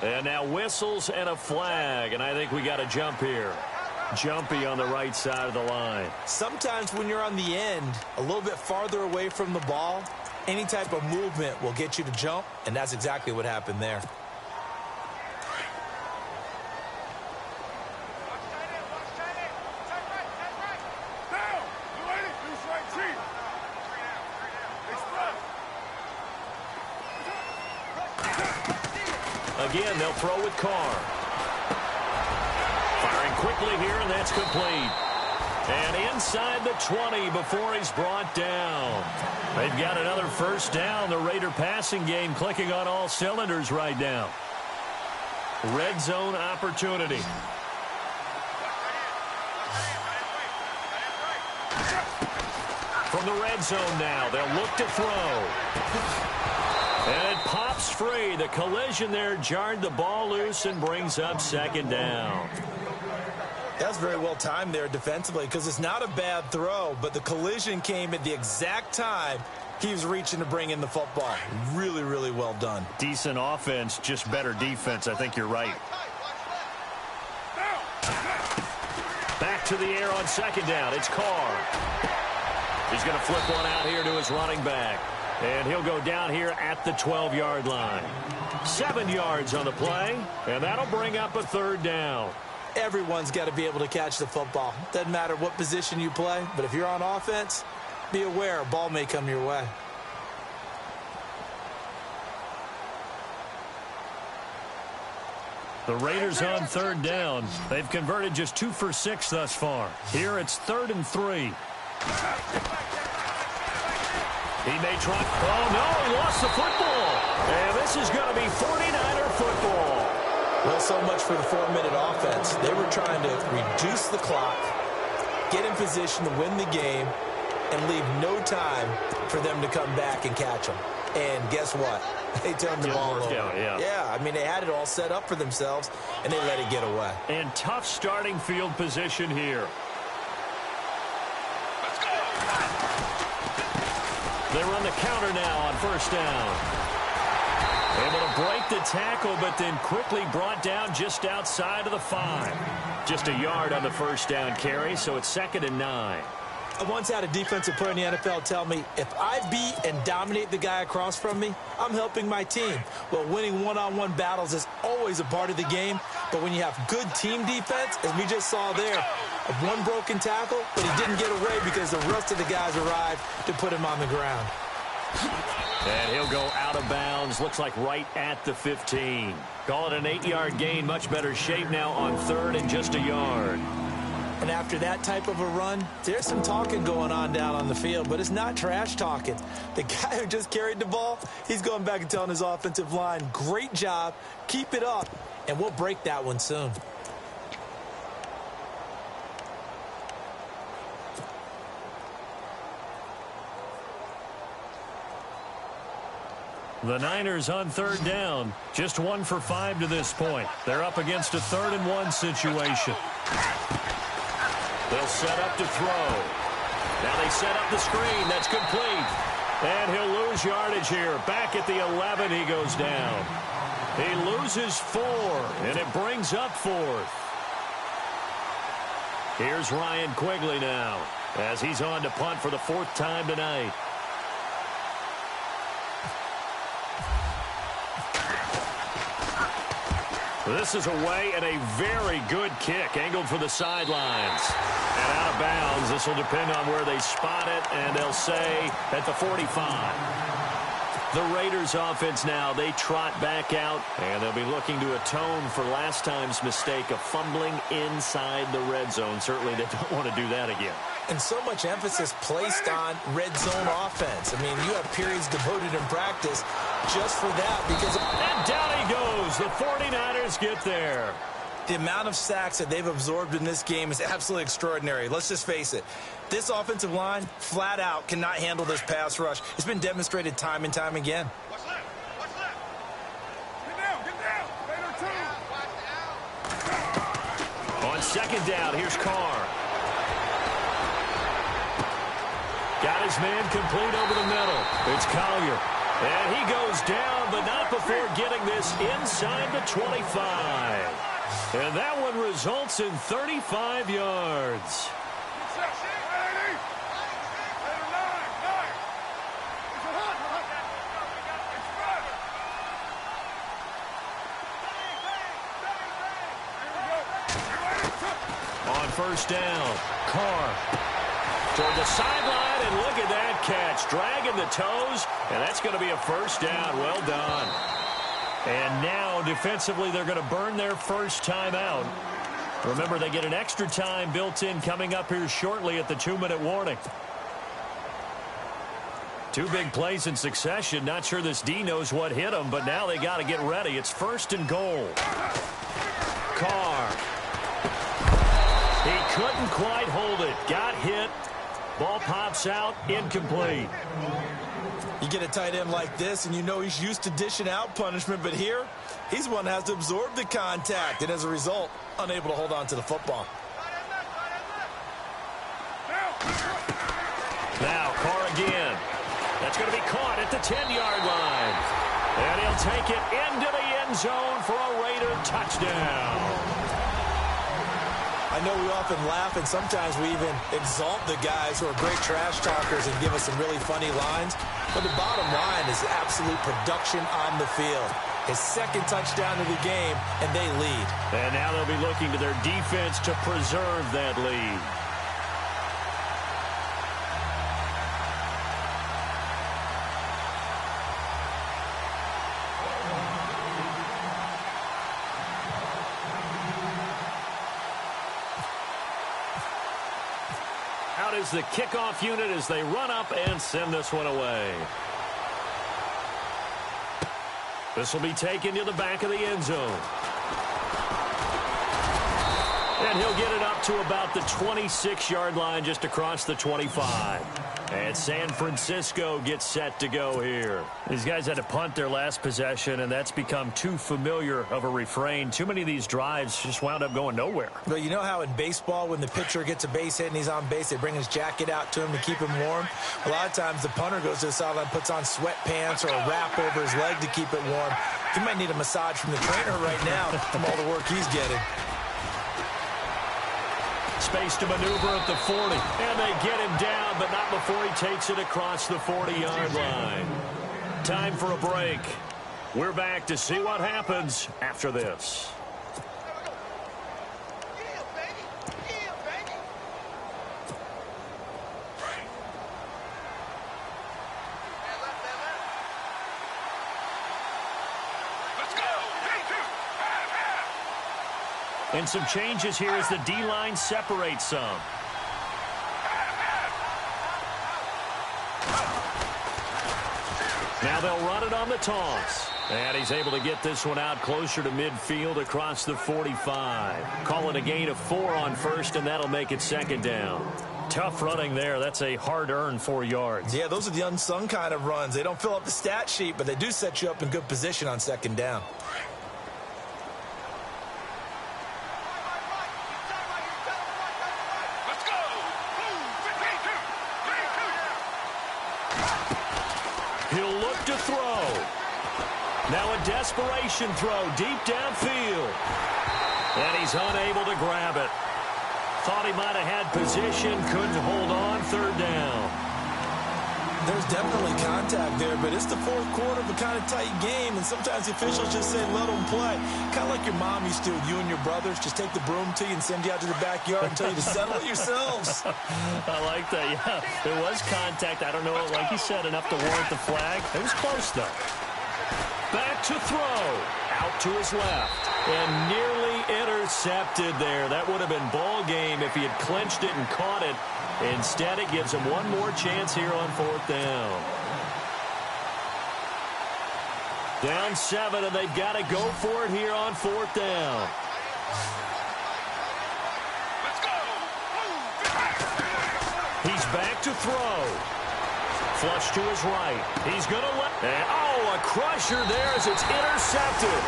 724. And now whistles and a flag, and I think we got a jump here. Jumpy on the right side of the line. Sometimes when you're on the end, a little bit farther away from the ball, any type of movement will get you to jump, and that's exactly what happened there. Down. You ready? Loose right cheek. Express. Again, they'll throw with Carr. Firing quickly here, and that's complete. And inside the 20 before he's brought down. They've got another first down. The Raider passing game clicking on all cylinders right now. Red zone opportunity. From the red zone now, they'll look to throw. And it pops free. The collision there jarred the ball loose and brings up second down. That's very well timed there defensively because it's not a bad throw, but the collision came at the exact time he was reaching to bring in the football. Really, really well done. Decent offense, just better defense. I think you're right. Back to the air on second down. It's Carr. He's going to flip one out here to his running back. And he'll go down here at the 12-yard line. 7 yards on the play, and that'll bring up a third down. Everyone's got to be able to catch the football. Doesn't matter what position you play, but if you're on offense, be aware a ball may come your way. The Raiders on third down. They've converted just 2 for 6 thus far. Here it's 3rd and 3. He may try. Oh, no, he lost the football. And this is going to be 49er football. Well, so much for the 4-minute offense. They were trying to reduce the clock, get in position to win the game, and leave no time for them to come back and catch them. And guess what? They turned the ball over. Yeah, I mean, they had it all set up for themselves, and they let it get away. And tough starting field position here. They run the counter now on first down. Able to break the tackle, but then quickly brought down just outside of the 5. Just a yard on the first down carry, so it's 2nd and 9. I once had a defensive player in the NFL tell me, if I beat and dominate the guy across from me, I'm helping my team. Well, winning one-on-one battles is always a part of the game, but when you have good team defense, as we just saw there, one broken tackle, but he didn't get away because the rest of the guys arrived to put him on the ground. And he'll go out of bounds, looks like right at the 15. Call it an 8-yard gain, much better shape now on 3rd and just a yard. And after that type of a run, there's some talking going on down on the field, but it's not trash talking. The guy who just carried the ball, he's going back and telling his offensive line, great job, keep it up, and we'll break that one soon. The Niners on 3rd down. Just 1 for 5 to this point. They're up against a 3rd and 1 situation. They'll set up to throw. Now they set up the screen. That's complete. And he'll lose yardage here. Back at the 11, he goes down. He loses 4, and it brings up 4th. Here's Ryan Quigley now as he's on to punt for the 4th time tonight. This is away and a very good kick angled for the sidelines. And out of bounds. This will depend on where they spot it, and they'll say at the 45. The Raiders offense now, they trot back out, and they'll be looking to atone for last time's mistake of fumbling inside the red zone. Certainly they don't want to do that again. And so much emphasis placed on red zone offense. I mean, you have periods devoted in practice just for that. And down he goes. The 49ers get there. The amount of sacks that they've absorbed in this game is absolutely extraordinary. Let's just face it. This offensive line, flat out, cannot handle this pass rush. It's been demonstrated time and time again. What's left? What's left? Get down. Later, two. On second down, here's Carr. Got his man complete over the middle. It's Collier. And he goes down, but not before getting this inside the 25. And that one results in 35 yards. On first down, Carr toward the sideline, and look at that catch. Dragging the toes, and that's going to be a first down. Well done. And now, defensively, they're going to burn their first time out. Remember, they get an extra time built in coming up here shortly at the 2-minute warning. 2 big plays in succession. Not sure this D knows what hit him, but now they got to get ready. It's first and goal. Carr. He couldn't quite hold it. Got hit. Ball pops out. Incomplete. You get a tight end like this, and you know he's used to dishing out punishment, but here, he's one that has to absorb the contact, and as a result, unable to hold on to the football. Now, Carr again. That's going to be caught at the 10-yard line. And he'll take it into the end zone for a Raider touchdown. I know we often laugh, and sometimes we even exalt the guys who are great trash talkers and give us some really funny lines. But the bottom line is absolute production on the field. His second touchdown of the game, and they lead. And now they'll be looking to their defense to preserve that lead. Out is the kickoff unit as they run up and send this one away. This will be taken to the back of the end zone. And he'll get it up to about the 26-yard line, just across the 25. And San Francisco gets set to go here. These guys had to punt their last possession, and that's become too familiar of a refrain. Too many of these drives just wound up going nowhere. But you know how in baseball, when the pitcher gets a base hit and he's on base, they bring his jacket out to him to keep him warm? A lot of times the punter goes to the sideline, puts on sweatpants or a wrap over his leg to keep it warm. He might need a massage from the trainer right now from all the work he's getting. Space to maneuver at the 40. And they get him down, but not before he takes it across the 40-yard line. Time for a break. We're back to see what happens after this. And some changes here as the D-line separates some. Now they'll run it on the toss. And he's able to get this one out closer to midfield across the 45. Call it a gain of 4 on first, and that'll make it second down. Tough running there. That's a hard-earned 4 yards. Yeah, those are the unsung kind of runs. They don't fill up the stat sheet, but they do set you up in good position on second down. He'll look to throw. Now a desperation throw deep downfield. And he's unable to grab it. Thought he might have had position, couldn't hold on, third down. There's definitely contact there, but it's the fourth quarter of a kind of tight game, and sometimes the officials just say, let them play. Kind of like your mom used to with you and your brothers. Just take the broom to you and send you out to the backyard and tell you to settle it yourselves. I like that, yeah. There was contact. I don't know, like you said, enough to warrant the flag. It was close, though. Back to throw. Out to his left. And nearly intercepted there. That would have been ball game if he had clinched it and caught it. Instead, it gives him one more chance here on fourth down. Down 7, and they've got to go for it here on fourth down. Let's go. He's back to throw. Flush to his right. He's going to let... And, oh, a crusher there as it's intercepted.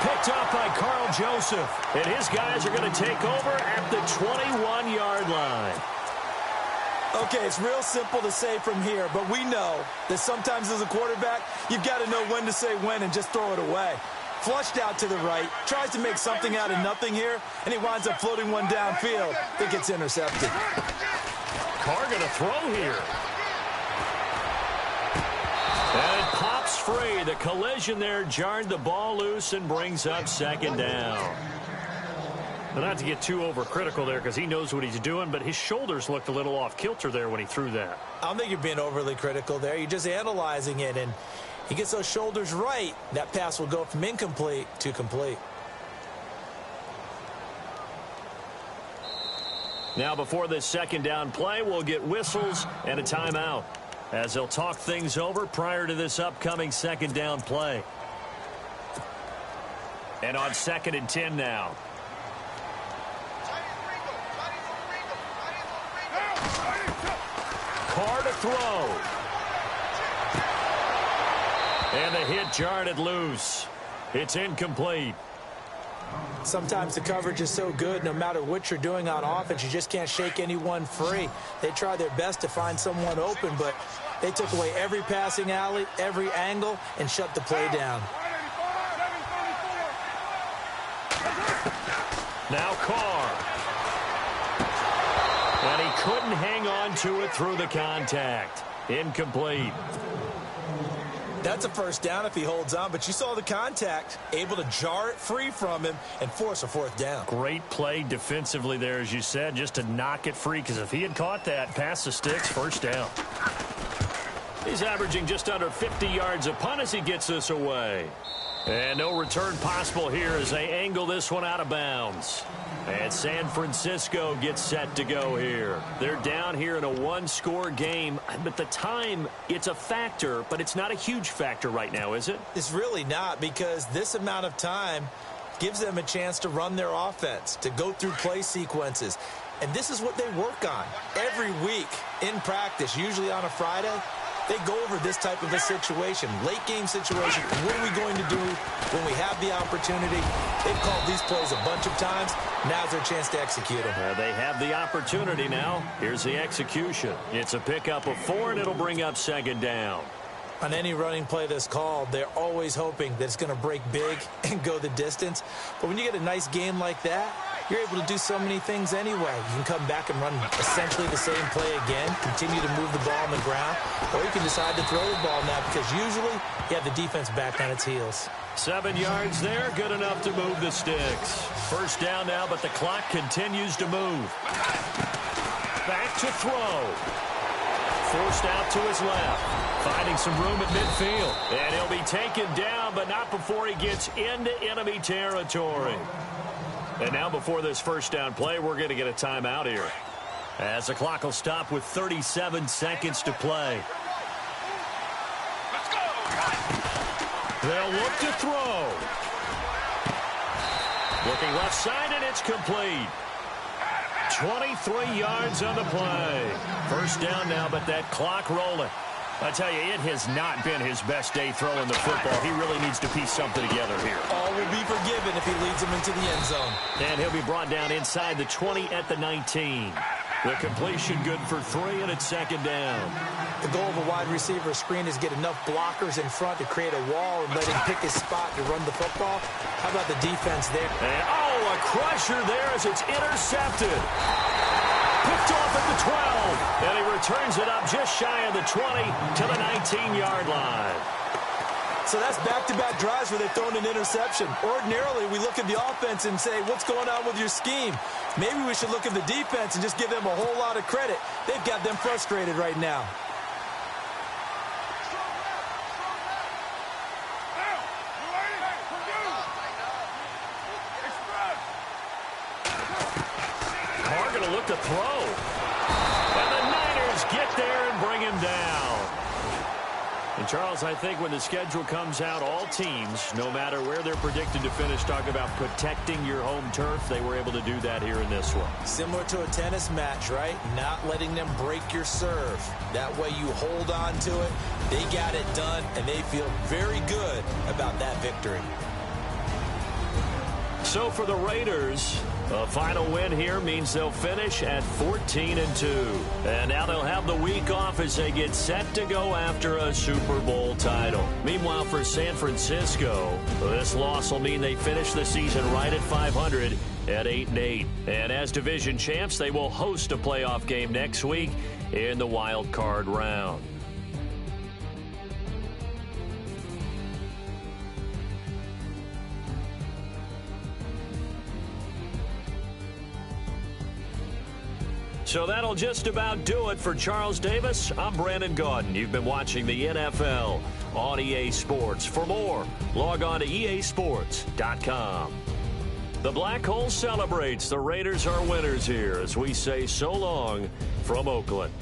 Picked up by Carl Joseph. And his guys are going to take over at the 21-yard line. Okay, it's real simple to say from here, but we know that sometimes as a quarterback, you've got to know when to say when and just throw it away. Flushed out to the right, tries to make something out of nothing here, and he winds up floating one downfield that gets intercepted. Carr going to throw here. And it pops free. The collision there jarred the ball loose and brings up second down. But not to get too overcritical there because he knows what he's doing, but his shoulders looked a little off kilter there when he threw that. I don't think you're being overly critical there. You're just analyzing it, and he gets those shoulders right. That pass will go from incomplete to complete. Now before this second down play, we'll get whistles and a timeout as they'll talk things over prior to this upcoming second down play. And on 2nd and 10 now. Carr to throw. And the hit jarred it loose. It's incomplete. Sometimes the coverage is so good, no matter what you're doing on offense, you just can't shake anyone free. They try their best to find someone open, but they took away every passing alley, every angle, and shut the play down. Now Carr. And he couldn't hang on to it through the contact. Incomplete. That's a first down if he holds on, but you saw the contact, able to jar it free from him and force a fourth down. Great play defensively there, as you said, just to knock it free, because if he had caught that, past the sticks, first down. He's averaging just under 50 yards a punt as he gets this away. And no return possible here as they angle this one out of bounds. And San Francisco gets set to go here. They're down here in a one-score game. But the time, it's a factor, but it's not a huge factor right now, is it? It's really not, because this amount of time gives them a chance to run their offense, to go through play sequences. And this is what they work on every week in practice, usually on a Friday. They go over this type of a situation, late-game situation. What are we going to do when we have the opportunity? They've called these plays a bunch of times. Now's their chance to execute them. They have the opportunity now. Here's the execution. It's a pickup of 4, and it'll bring up second down. On any running play that's called, they're always hoping that it's going to break big and go the distance. But when you get a nice game like that, you're able to do so many things anyway. You can come back and run essentially the same play again, continue to move the ball on the ground, or you can decide to throw the ball now because usually you have the defense back on its heels. 7 yards there, good enough to move the sticks. First down now, but the clock continues to move. Back to throw. Forced out to his left. Finding some room at midfield. And he'll be taken down, but not before he gets into enemy territory. And now before this first down play, we're going to get a timeout here, as the clock will stop with 37 seconds to play. Let's go. They'll look to throw. Looking left side, and it's complete. 23 yards on the play. First down now, but that clock rolling. I tell you, it has not been his best day throwing the football. He really needs to piece something together here. All will be forgiven if he leads them into the end zone. And he'll be brought down inside the 20 at the 19. The completion good for 3, and it's second down. The goal of a wide receiver screen is get enough blockers in front to create a wall and let him pick his spot to run the football. How about the defense there? And, oh, a crusher there as it's intercepted. Picked off at the 12, and he returns it up just shy of the 20 to the 19-yard line. So that's back-to-back drives where they've thrown an interception. Ordinarily, we look at the offense and say, what's going on with your scheme? Maybe we should look at the defense and just give them a whole lot of credit. They've got them frustrated right now. Carr going to look to throw. And the Niners get there and bring him down. And Charles, I think when the schedule comes out, all teams, no matter where they're predicted to finish, talk about protecting your home turf. They were able to do that here in this one. Similar to a tennis match, right? Not letting them break your serve. That way you hold on to it. They got it done, and they feel very good about that victory. So for the Raiders, a final win here means they'll finish at 14-2. And now they'll have the week off as they get set to go after a Super Bowl title. Meanwhile, for San Francisco, this loss will mean they finish the season right at 500 at 8-8. And as division champs, they will host a playoff game next week in the wild card round. So that'll just about do it for Charles Davis. I'm Brandon Gaudin. You've been watching the NFL on EA Sports. For more, log on to easports.com. The Black Hole celebrates. The Raiders are winners here as we say so long from Oakland.